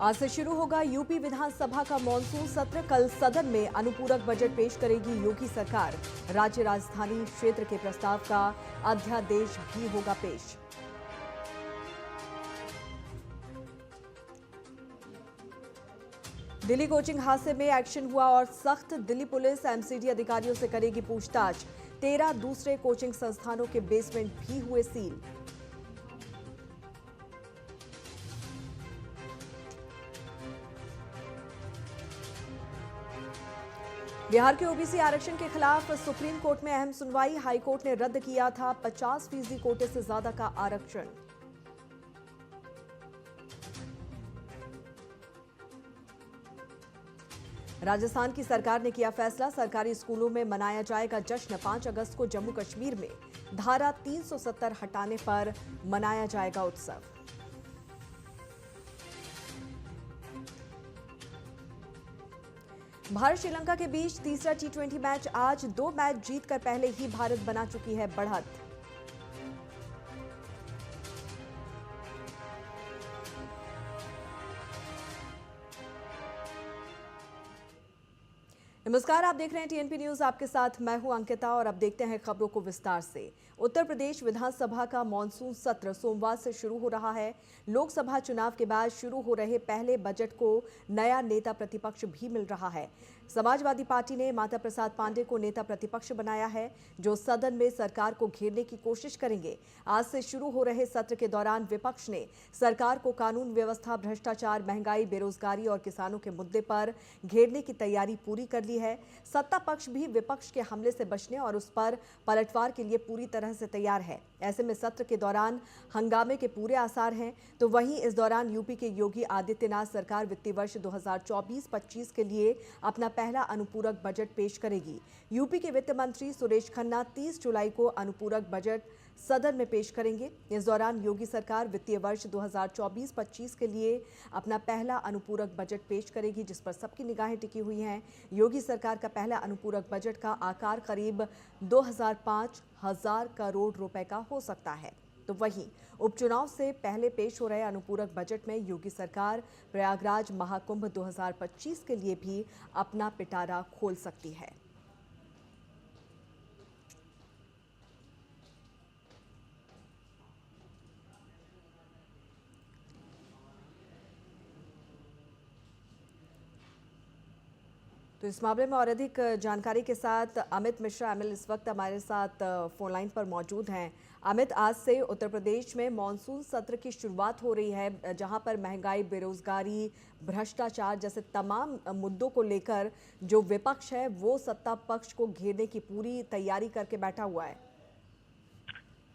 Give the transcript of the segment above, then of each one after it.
आज से शुरू होगा यूपी विधानसभा का मॉनसून सत्र। कल सदन में अनुपूरक बजट पेश करेगी योगी सरकार। राज्य राजधानी क्षेत्र के प्रस्ताव का अध्यादेश भी होगा पेश। दिल्ली कोचिंग हादसे में एक्शन हुआ और सख्त। दिल्ली पुलिस एमसीडी अधिकारियों से करेगी पूछताछ। 13 दूसरे कोचिंग संस्थानों के बेसमेंट भी हुए सील। बिहार के ओबीसी आरक्षण के खिलाफ सुप्रीम कोर्ट में अहम सुनवाई। हाई कोर्ट ने रद्द किया था 50% कोटे से ज्यादा का आरक्षण। राजस्थान की सरकार ने किया फैसला। सरकारी स्कूलों में मनाया जाएगा जश्न। 5 अगस्त को जम्मू कश्मीर में धारा 370 हटाने पर मनाया जाएगा उत्सव। भारत श्रीलंका के बीच तीसरा T20 मैच आज। 2 मैच जीतकर पहले ही भारत बना चुकी है बढ़त। नमस्कार, आप देख रहे हैं टीएनपी न्यूज। आपके साथ मैं हूं अंकिता और अब देखते हैं खबरों को विस्तार से। उत्तर प्रदेश विधानसभा का मॉनसून सत्र सोमवार से शुरू हो रहा है। लोकसभा चुनाव के बाद शुरू हो रहे पहले बजट को नया नेता प्रतिपक्ष भी मिल रहा है। समाजवादी पार्टी ने माता प्रसाद पांडे को नेता प्रतिपक्ष बनाया है, जो सदन में सरकार को घेरने की कोशिश करेंगे। आज से शुरू हो रहे सत्र के दौरान विपक्ष ने सरकार को कानून व्यवस्था, भ्रष्टाचार, महंगाई, बेरोजगारी और किसानों के मुद्दे पर घेरने की तैयारी पूरी कर ली है। सत्ता पक्ष भी विपक्ष के हमले से बचने और उस पर पलटवार के लिए पूरी तरह से तैयार है। ऐसे में सत्र के दौरान हंगामे के पूरे आसार हैं। तो वहीं इस दौरान यूपी के योगी आदित्यनाथ सरकार वित्तीय वर्ष 2024-25 के लिए अपना पहला अनुपूरक बजट पेश करेगी। यूपी के वित्त मंत्री सुरेश खन्ना 30 जुलाई को अनुपूरक बजट सदन में पेश करेंगे। इस दौरान योगी सरकार वित्तीय वर्ष 2024-25 के लिए अपना पहला अनुपूरक बजट पेश करेगी, जिस पर सबकी निगाहें टिकी हुई हैं। योगी सरकार का पहला अनुपूरक बजट का आकार करीब 2005,000 करोड़ रुपए का हो सकता है। तो वहीं उपचुनाव से पहले पेश हो रहे अनुपूरक बजट में योगी सरकार प्रयागराज महाकुंभ 2025 के लिए भी अपना पिटारा खोल सकती है। तो इस मामले में और अधिक जानकारी के साथ अमित मिश्रा एमएल इस वक्त हमारे साथ फोन लाइन पर मौजूद हैं। अमित, आज से उत्तर प्रदेश में मॉनसून सत्र की शुरुआत हो रही है, जहां पर महंगाई, बेरोजगारी, भ्रष्टाचार जैसे तमाम मुद्दों को लेकर जो विपक्ष है वो सत्ता पक्ष को घेरने की पूरी तैयारी करके बैठा हुआ है।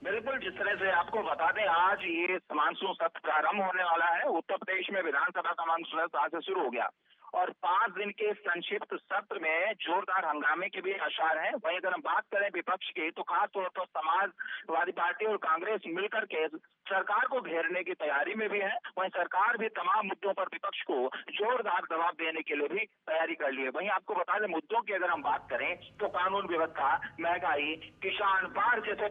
बिल्कुल, जिस तरह से आपको बता दें, आज ये मानसून सत्र प्रारंभ होने वाला है। उत्तर प्रदेश में विधानसभा का मानसून सत्र आज से शुरू हो गया और 5 दिन के संक्षिप्त सत्र में जोरदार हंगामे के भी आसार हैं। वहीं अगर हम बात करें विपक्ष की, तो खासतौर पर समाजवादी पार्टी और कांग्रेस मिलकर के सरकार को घेरने की तैयारी में भी है। वहीं सरकार भी तमाम मुद्दों पर विपक्ष को जोरदार दबाव देने के लिए भी तैयारी कर ली है। वहीं आपको बता दें, मुद्दों की अगर हम बात करें तो कानून व्यवस्था, महंगाई, किसान बाढ़ जैसे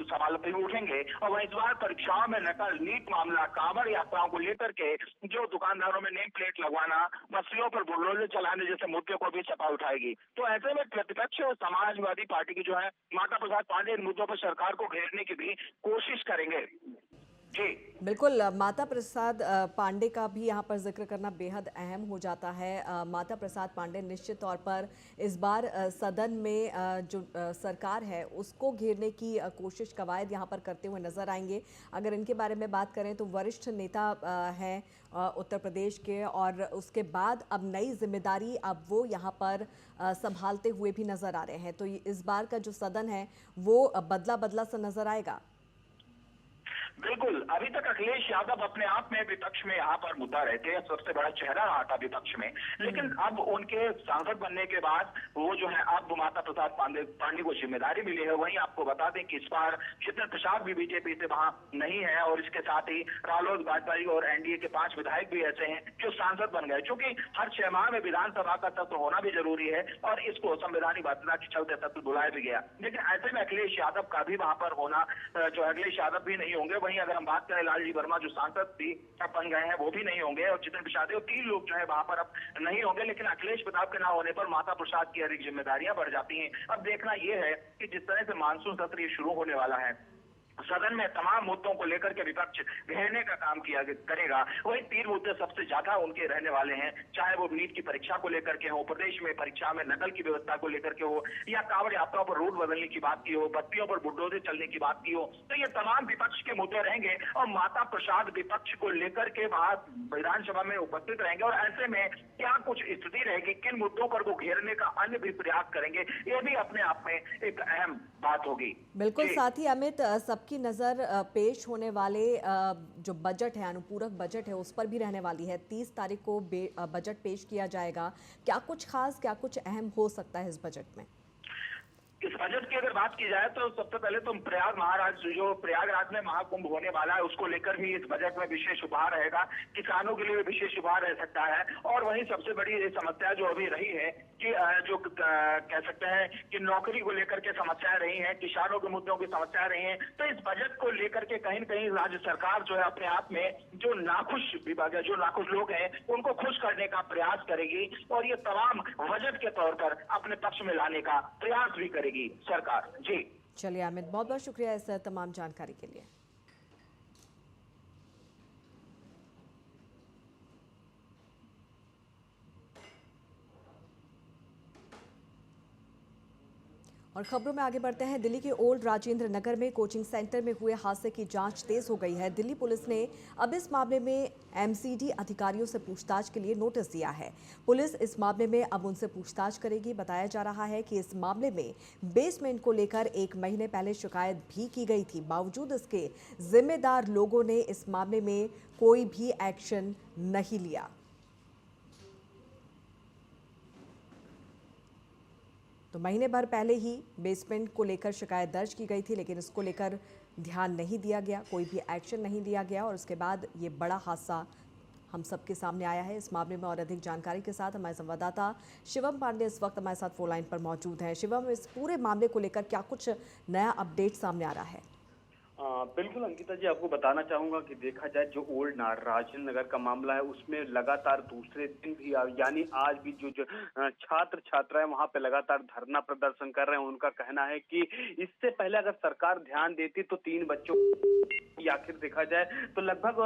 सवाल भी उठेंगे। और वहीं इस बार परीक्षाओं में नकल, नीट मामला, कांवड़ यात्राओं को लेकर के जो दुकानदारों में नेम प्लेट लगवाना, बस्तियों पर बुलडोजर चलाने जैसे मुद्दे को भी सपा उठाएगी। तो ऐसे में प्रतिपक्ष और समाजवादी पार्टी की जो है माता प्रसाद पांडे इन मुद्दों पर सरकार को घेरने की भी कोशिश करेंगे। जी बिल्कुल, माता प्रसाद पांडे का भी यहाँ पर जिक्र करना बेहद अहम हो जाता है। माता प्रसाद पांडे निश्चित तौर पर इस बार सदन में जो सरकार है उसको घेरने की कोशिश, कवायद यहाँ पर करते हुए नजर आएंगे। अगर इनके बारे में बात करें तो वरिष्ठ नेता हैं उत्तर प्रदेश के, और उसके बाद अब नई जिम्मेदारी अब वो यहाँ पर संभालते हुए भी नजर आ रहे हैं। तो इस बार का जो सदन है वो बदला बदला सा नजर आएगा। बिल्कुल, अभी तक अखिलेश यादव अपने आप में विपक्ष में यहाँ पर मुद्दा रहते हैं, सबसे बड़ा चेहरा रहा था विपक्ष में। लेकिन अब उनके सांसद बनने के बाद वो जो है अब माता प्रसाद पांडे को जिम्मेदारी मिली है। वहीं आपको बता दें कि इस बार जितेंद्र प्रसाद भी बीजेपी से वहां नहीं है और इसके साथ ही रालोद, वाजपेयी और एनडीए के 5 विधायक भी ऐसे हैं जो सांसद बन गए। चूंकि हर 6 माह में विधानसभा का सत्र होना भी जरूरी है और इसको संवैधानिक बाध्यता के चलते सत्र बुलाया भी गया। लेकिन ऐसे में अखिलेश यादव का भी वहां पर होना, जो अखिलेश यादव भी नहीं होंगे। वहीं अगर अगर हम बात करें लालजी वर्मा जो सांसद भी अब बन गए हैं वो भी नहीं होंगे, और जितेंद्र प्रसाद 3 लोग जो है वहां पर अब नहीं होंगे। लेकिन अखिलेश प्रताप के ना होने पर माता प्रसाद की अधिक जिम्मेदारियां बढ़ जाती हैं। अब देखना यह है कि जिस तरह से मानसून सत्र ये शुरू होने वाला है, सदन में तमाम मुद्दों को लेकर के विपक्ष घेरने का काम किया करेगा। वही 3 मुद्दे सबसे ज्यादा उनके रहने वाले हैं, चाहे वो नीट की परीक्षा को लेकर के हो, प्रदेश में परीक्षा में नकल की व्यवस्था को लेकर के हो, या कांवड़ यात्राओं पर रूट बदलने की बात की हो, बत्तियों पर बुलडोजर चलने की बात की हो। तो ये तमाम विपक्ष के मुद्दे रहेंगे और माता प्रसाद विपक्ष को लेकर के वहां विधानसभा में उपस्थित रहेंगे। और ऐसे में क्या कुछ स्थिति रहेगी, किन मुद्दों पर वो घेरने का अन्य भी प्रयास करेंगे, ये भी अपने आप में एक अहम बात होगी। बिल्कुल, साथ ही अमित, सबकी नज़र पेश होने वाले जो बजट है, अनुपूरक बजट है, उस पर भी रहने वाली है। 30 तारीख को बजट पेश किया जाएगा। क्या कुछ खास, क्या कुछ अहम हो सकता है इस बजट में? इस बजट की अगर बात की जाए तो सबसे पहले तो प्रयागराज में महाकुंभ होने वाला है, उसको लेकर भी इस बजट में विशेष उपहार रहेगा। किसानों के लिए भी विशेष उपहार रह सकता है। और वहीं सबसे बड़ी समस्या जो अभी रही है कि जो कह सकते हैं कि नौकरी को लेकर के समस्याएं रही हैं, किसानों के मुद्दों की समस्याएं रही हैं। तो इस बजट को लेकर के कहीं न कहीं राज्य सरकार जो है अपने आप में जो नाखुश विभाग है, जो नाखुश लोग हैं, उनको खुश करने का प्रयास करेगी और ये तमाम बजट के तौर पर अपने पक्ष में लाने का प्रयास भी करेगी सरकार। जी चलिए अमित, बहुत बहुत शुक्रिया इस तमाम जानकारी के लिए। और खबरों में आगे बढ़ते हैं। दिल्ली के ओल्ड राजेंद्र नगर में कोचिंग सेंटर में हुए हादसे की जांच तेज हो गई है। दिल्ली पुलिस ने अब इस मामले में एमसीडी अधिकारियों से पूछताछ के लिए नोटिस दिया है। पुलिस इस मामले में अब उनसे पूछताछ करेगी। बताया जा रहा है कि इस मामले में बेसमेंट को लेकर 1 महीने पहले शिकायत भी की गई थी। बावजूद इसके जिम्मेदार लोगों ने इस मामले में कोई भी एक्शन नहीं लिया। तो महीने भर पहले ही बेसमेंट को लेकर शिकायत दर्ज की गई थी, लेकिन इसको लेकर ध्यान नहीं दिया गया, कोई भी एक्शन नहीं लिया गया और उसके बाद ये बड़ा हादसा हम सबके सामने आया है। इस मामले में और अधिक जानकारी के साथ हमारे संवाददाता शिवम पांडे इस वक्त हमारे साथ फोन लाइन पर मौजूद हैं। शिवम, इस पूरे मामले को लेकर क्या कुछ नया अपडेट सामने आ रहा है? बिल्कुल अंकिता जी, आपको बताना चाहूंगा कि देखा जाए जो ओल्ड राजेंद्र नगर का मामला है उसमें लगातार दूसरे दिन भी यानी आज भी जो छात्र छात्राएं वहां पे लगातार धरना प्रदर्शन कर रहे हैं। उनका कहना है कि इससे पहले अगर सरकार ध्यान देती तो 3 बच्चों आखिर देखा जाए तो लगभग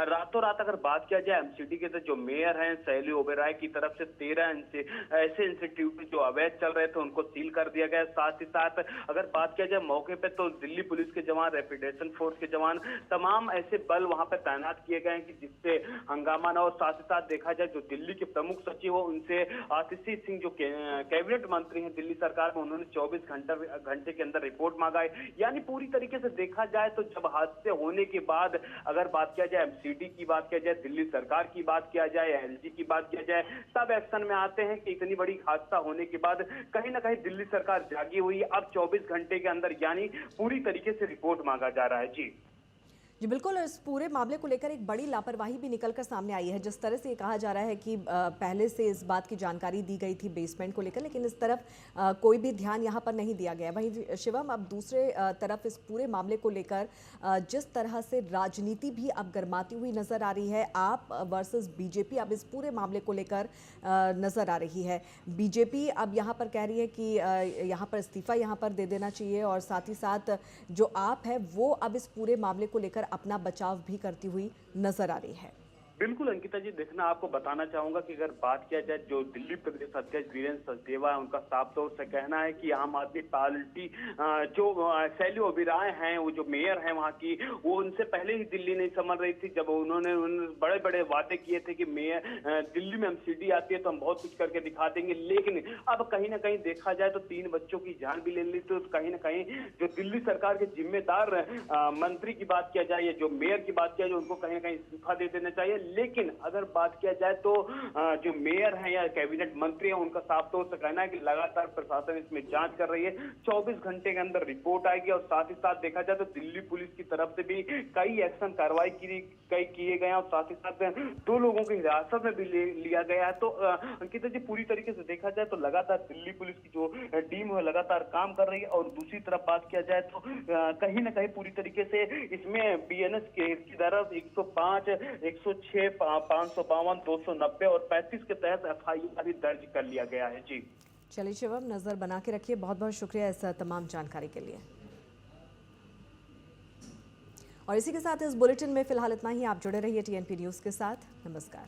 रातों रात अगर बात किया जाए एमसीडी के जो मेयर हैं शैली ओबेरॉय की तरफ से 13 ऐसे इंस्टीट्यूट जो अवैध चल रहे थे उनको सील कर दिया गया। साथ ही साथ अगर बात किया जाए मौके पे तो दिल्ली पुलिस के जवान, रेपिडेशन फोर्स के जवान, तमाम ऐसे बल वहां पे तैनात किए गए हैं कि जिससे हंगामा न हो। साथ ही साथ देखा जाए जो दिल्ली के प्रमुख सचिव हो उनसे आतिशी सिंह जो कैबिनेट मंत्री हैं दिल्ली सरकार में, उन्होंने 24 घंटे के अंदर रिपोर्ट मांगा है। यानी पूरी तरीके से देखा जाए तो जब हादसे होने के बाद अगर बात किया जाए एमसीडी की बात किया जाए, दिल्ली सरकार की बात किया जाए, एलजी की बात किया जाए, सब एक्शन में आते हैं कि इतनी बड़ी हादसा होने के बाद कहीं ना कहीं दिल्ली सरकार जागी हुई है। अब 24 घंटे के अंदर यानी पूरी तरीके से रिपोर्ट मांगा जा रहा है। जी बिल्कुल, इस पूरे मामले को लेकर एक बड़ी लापरवाही भी निकलकर सामने आई है। जिस तरह से ये कहा जा रहा है कि पहले से इस बात की जानकारी दी गई थी बेसमेंट को लेकर, लेकिन इस तरफ कोई भी ध्यान यहाँ पर नहीं दिया गया। वहीं शिवम, अब दूसरे तरफ इस पूरे मामले को लेकर जिस तरह से राजनीति भी अब गर्माती हुई नजर आ रही है, आप वर्सेस बीजेपी अब इस पूरे मामले को लेकर नजर आ रही है। बीजेपी अब यहाँ पर कह रही है कि यहाँ पर इस्तीफा यहाँ पर दे देना चाहिए और साथ ही साथ जो आप है वो अब इस पूरे मामले को लेकर अपना बचाव भी करती हुई नजर आ रही है। बिल्कुल अंकिता जी, देखना आपको बताना चाहूंगा कि अगर बात किया जाए जो दिल्ली प्रदेश अध्यक्ष वीरेंद्र सचदेवा है उनका साफ तौर से कहना है कि आम आदमी पार्टी जो शैली ओबेरॉय हैं, वो जो मेयर हैं वहां की, वो उनसे पहले ही दिल्ली नहीं संभल रही थी। जब उन्होंने बड़े बड़े वादे किए थे कि मेयर दिल्ली में एमसीडी आती है तो हम बहुत कुछ करके दिखा देंगे, लेकिन अब कहीं ना कहीं देखा जाए तो 3 बच्चों की जान भी ले ली। तो कहीं ना कहीं जो दिल्ली सरकार के जिम्मेदार मंत्री की बात किया जाए या जो मेयर की बात किया जाए, उनको कहीं ना कहीं इस्तीफा दे देना चाहिए। लेकिन अगर बात किया जाए तो जो मेयर हैं या कैबिनेट मंत्री हैं उनका साफ तौर से कहना है कि लगातार प्रशासन इसमें जांच कर रही है, 24 घंटे के अंदर रिपोर्ट आएगी। और साथ ही साथ देखा जाए तो दिल्ली पुलिस की तरफ से भी कई एक्शन कार्रवाई किए गए हैं और साथ ही साथ 2 लोगों को हिरासत में भी लिया गया है। तो अंकिता जी, पूरी तरीके से देखा जाए तो लगातार दिल्ली पुलिस की जो टीम है लगातार काम कर रही है। और दूसरी तरफ बात किया जाए तो कहीं ना कहीं पूरी तरीके से इसमें बीएनएस की तरफ 105, 106, 552, 290 और 35 के तहत एफआईआर भी दर्ज कर लिया गया है। जी चलिए शिवम, नजर बना के रखिए। बहुत बहुत शुक्रिया इस तमाम जानकारी के लिए। और इसी के साथ इस बुलेटिन में फिलहाल इतना ही। आप जुड़े रहिए टीएनपी न्यूज के साथ। नमस्कार।